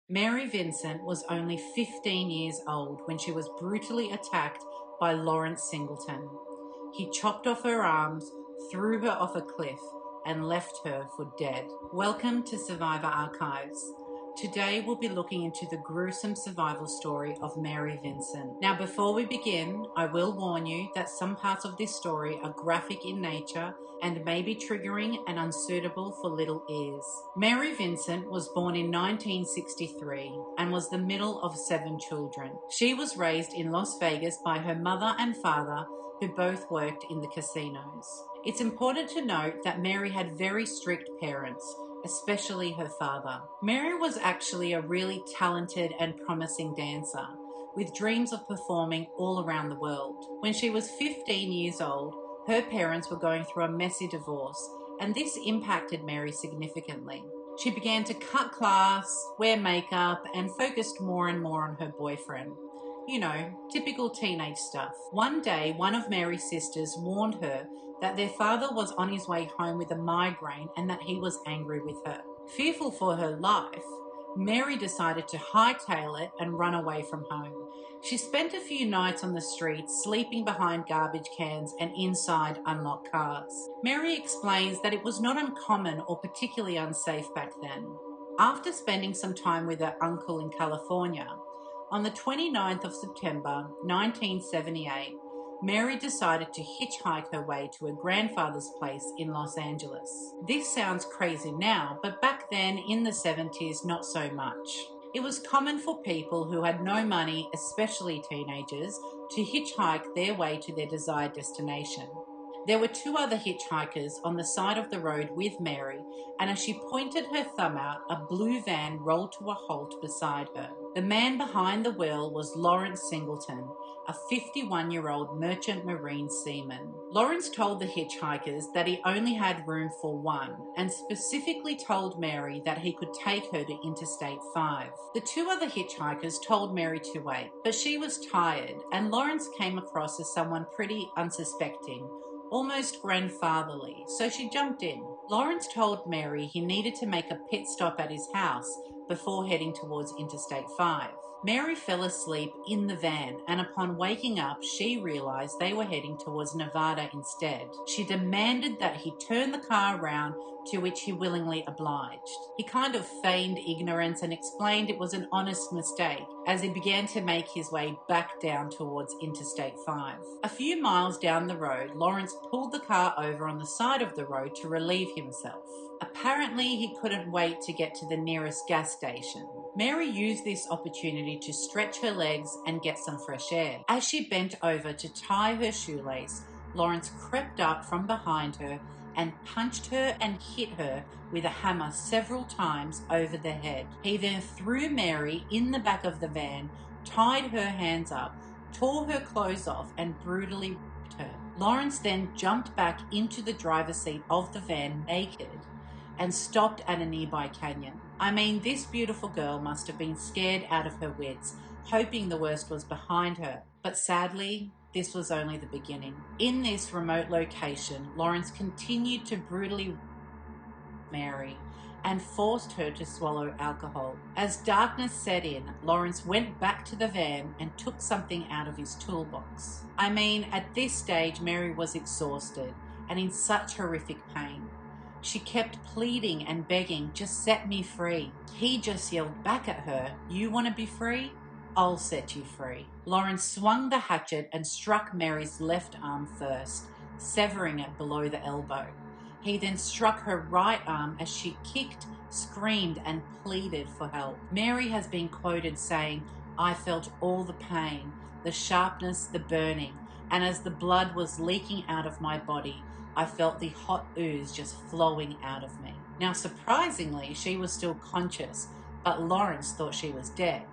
Mary Vincent was only 15 years old when she was brutally attacked by Lawrence Singleton. He chopped off her arms, threw her off a cliff, and left her for dead. Welcome to Survivor Archives. Today we'll be looking into the gruesome survival story of Mary Vincent. Now before we begin, I will warn you that some parts of this story are graphic in nature and may be triggering and unsuitable for little ears. Mary Vincent was born in 1963 and was the middle of 7 children. She was raised in Las Vegas by her mother and father, who both worked in the casinos. It's important to note that Mary had very strict parents, especially her father. Mary was actually a really talented and promising dancer, with dreams of performing all around the world. When she was 15 years old, her parents were going through a messy divorce, and this impacted Mary significantly. She began to cut class, wear makeup, and focused more and more on her boyfriend. You know, typical teenage stuff. One day, one of Mary's sisters warned her that their father was on his way home with a migraine and that he was angry with her. Fearful for her life, Mary decided to hightail it and run away from home. She spent a few nights on the streets, sleeping behind garbage cans and inside unlocked cars. Mary explains that it was not uncommon or particularly unsafe back then. After spending some time with her uncle in California, on the 29th of September 1978, Mary decided to hitchhike her way to her grandfather's place in Los Angeles. This sounds crazy now, but back then in the 70s, not so much. It was common for people who had no money, especially teenagers, to hitchhike their way to their desired destination. There were 2 other hitchhikers on the side of the road with Mary, and as she pointed her thumb out, a blue van rolled to a halt beside her. The man behind the wheel was Lawrence Singleton, a 51-year-old merchant marine seaman. Lawrence told the hitchhikers that he only had room for one, and specifically told Mary that he could take her to Interstate 5. The 2 other hitchhikers told Mary to wait, but she was tired, and Lawrence came across as someone pretty unsuspecting, almost grandfatherly, so she jumped in. Lawrence told Mary he needed to make a pit stop at his house before heading towards Interstate 5. Mary fell asleep in the van, and upon waking up, she realized they were heading towards Nevada instead. She demanded that he turn the car around, to which he willingly obliged. He kind of feigned ignorance and explained it was an honest mistake as he began to make his way back down towards Interstate 5. A few miles down the road, Lawrence pulled the car over on the side of the road to relieve himself. Apparently, he couldn't wait to get to the nearest gas station. Mary used this opportunity to stretch her legs and get some fresh air. As she bent over to tie her shoelace, Lawrence crept up from behind her and punched her and hit her with a hammer several times over the head. He then threw Mary in the back of the van, tied her hands up, tore her clothes off, and brutally raped her. Lawrence then jumped back into the driver's seat of the van naked and stopped at a nearby canyon. I mean, this beautiful girl must have been scared out of her wits, hoping the worst was behind her. But sadly, this was only the beginning. In this remote location, Lawrence continued to brutally Mary and forced her to swallow alcohol. As darkness set in, Lawrence went back to the van and took something out of his toolbox. I mean, at this stage, Mary was exhausted and in such horrific pain. She kept pleading and begging, "Just set me free." He just yelled back at her, "You want to be free? I'll set you free." Lawrence swung the hatchet and struck Mary's left arm first, severing it below the elbow. He then struck her right arm as she kicked, screamed, and pleaded for help. Mary has been quoted saying, "I felt all the pain, the sharpness, the burning, and as the blood was leaking out of my body, I felt the hot ooze just flowing out of me." Now, surprisingly, she was still conscious, but Lawrence thought she was dead.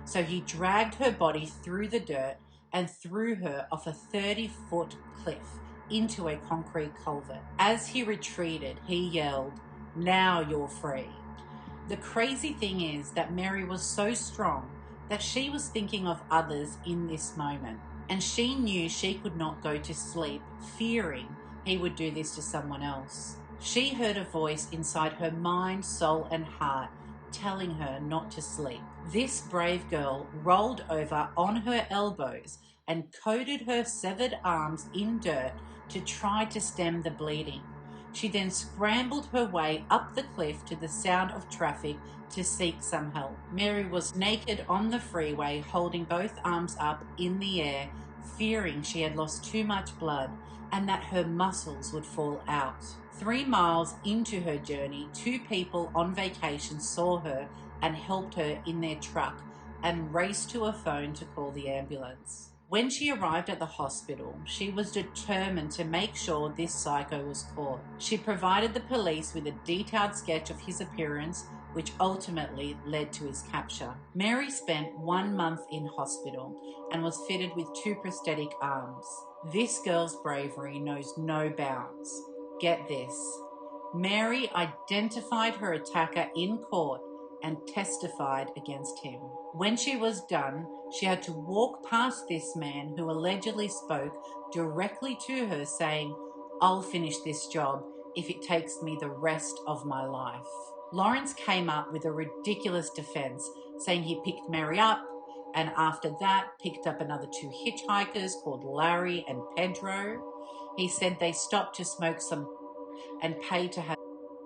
So he dragged her body through the dirt and threw her off a 30-foot cliff into a concrete culvert. As he retreated, he yelled, "Now you're free." The crazy thing is that Mary was so strong that she was thinking of others in this moment, and she knew she could not go to sleep fearing he would do this to someone else. She heard a voice inside her mind, soul, and heart telling her not to sleep. This brave girl rolled over on her elbows and coated her severed arms in dirt to try to stem the bleeding. She then scrambled her way up the cliff to the sound of traffic to seek some help. Mary was naked on the freeway, holding both arms up in the air, fearing she had lost too much blood and that her muscles would fall out. 3 miles into her journey, 2 people on vacation saw her and helped her in their truck and raced to a phone to call the ambulance. When she arrived at the hospital, she was determined to make sure this psycho was caught. She provided the police with a detailed sketch of his appearance, which ultimately led to his capture. Mary spent 1 month in hospital and was fitted with 2 prosthetic arms. This girl's bravery knows no bounds. Get this. Mary identified her attacker in court and testified against him. When she was done, she had to walk past this man who allegedly spoke directly to her, saying, "I'll finish this job if it takes me the rest of my life." Lawrence came up with a ridiculous defense, saying he picked Mary up and after that picked up another 2 hitchhikers called Larry and Pedro. He said they stopped to smoke some and paid to have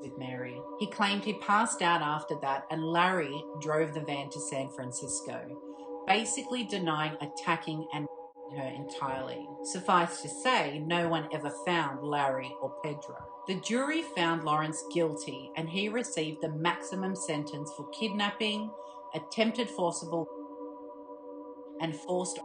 with Mary. He claimed he passed out after that and Larry drove the van to San Francisco, basically denying attacking and her entirely. Suffice to say, no one ever found Larry or Pedro. The jury found Lawrence guilty and he received the maximum sentence for kidnapping, attempted forcible and forced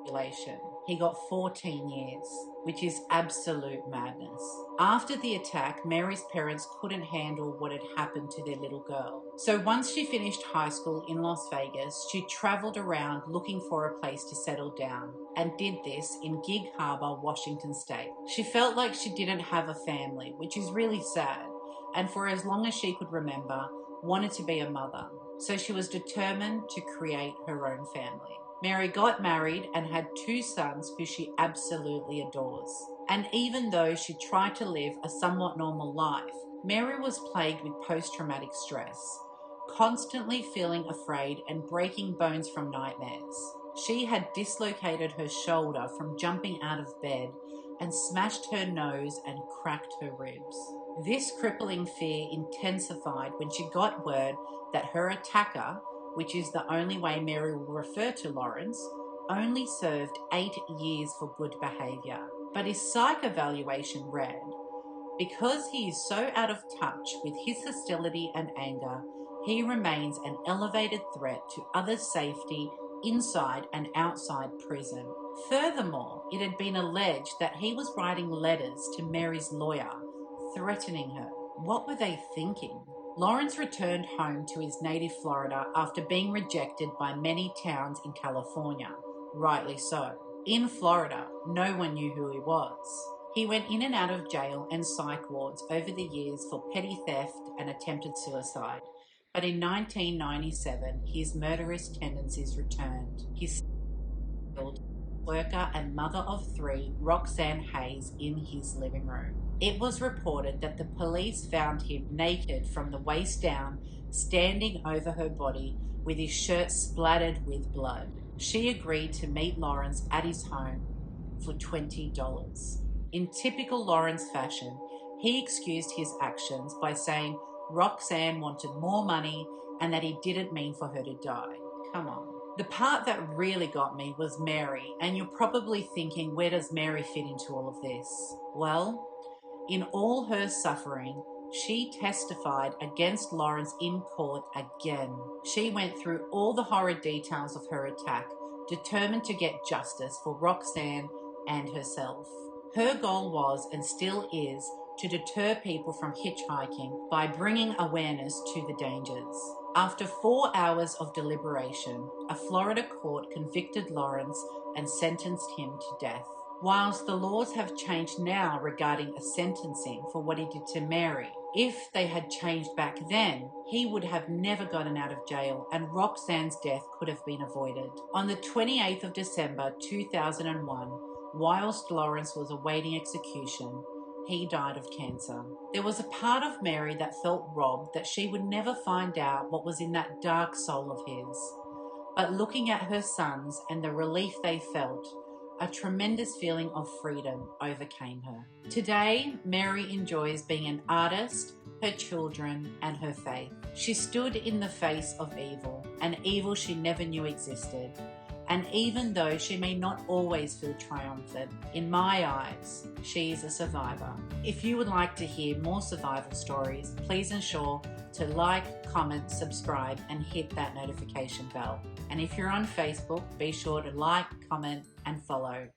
population. He got 14 years, which is absolute madness. After the attack, Mary's parents couldn't handle what had happened to their little girl. So once she finished high school in Las Vegas, she traveled around looking for a place to settle down and did this in Gig Harbor, Washington State. She felt like she didn't have a family, which is really sad, and for as long as she could remember, wanted to be a mother. So she was determined to create her own family. Mary got married and had 2 sons who she absolutely adores. And even though she tried to live a somewhat normal life, Mary was plagued with post-traumatic stress, constantly feeling afraid and breaking bones from nightmares. She had dislocated her shoulder from jumping out of bed and smashed her nose and cracked her ribs. This crippling fear intensified when she got word that her attacker, which is the only way Mary will refer to Lawrence, only served 8 years for good behaviour. But his psych evaluation read, because he is so out of touch with his hostility and anger, he remains an elevated threat to others' safety inside and outside prison. Furthermore, it had been alleged that he was writing letters to Mary's lawyer, threatening her. What were they thinking? Lawrence returned home to his native Florida after being rejected by many towns in California, rightly so. In Florida, no one knew who he was. He went in and out of jail and psych wards over the years for petty theft and attempted suicide. But in 1997, his murderous tendencies returned. He killed worker and mother of 3, Roxanne Hayes, in his living room. It was reported that the police found him naked from the waist down, standing over her body with his shirt splattered with blood. She agreed to meet Lawrence at his home for $20. In typical Lawrence fashion, he excused his actions by saying Roxanne wanted more money and that he didn't mean for her to die. Come on. The part that really got me was Mary, and you're probably thinking, where does Mary fit into all of this? Well, in all her suffering, she testified against Lawrence in court again. She went through all the horrid details of her attack, determined to get justice for Roxanne and herself. Her goal was, and still is, to deter people from hitchhiking by bringing awareness to the dangers. After 4 hours of deliberation, a Florida court convicted Lawrence and sentenced him to death. Whilst the laws have changed now regarding a sentencing for what he did to Mary, if they had changed back then, he would have never gotten out of jail and Roxanne's death could have been avoided. On the 28th of December 2001, whilst Lawrence was awaiting execution, he died of cancer. There was a part of Mary that felt robbed, that she would never find out what was in that dark soul of his. But looking at her sons and the relief they felt, a tremendous feeling of freedom overcame her. Today, Mary enjoys being an artist, her children, and her faith. She stood in the face of evil, an evil she never knew existed. And even though she may not always feel triumphant, in my eyes, she is a survivor. If you would like to hear more survival stories, please ensure to like, comment, subscribe, and hit that notification bell. And if you're on Facebook, be sure to like, comment, and follow.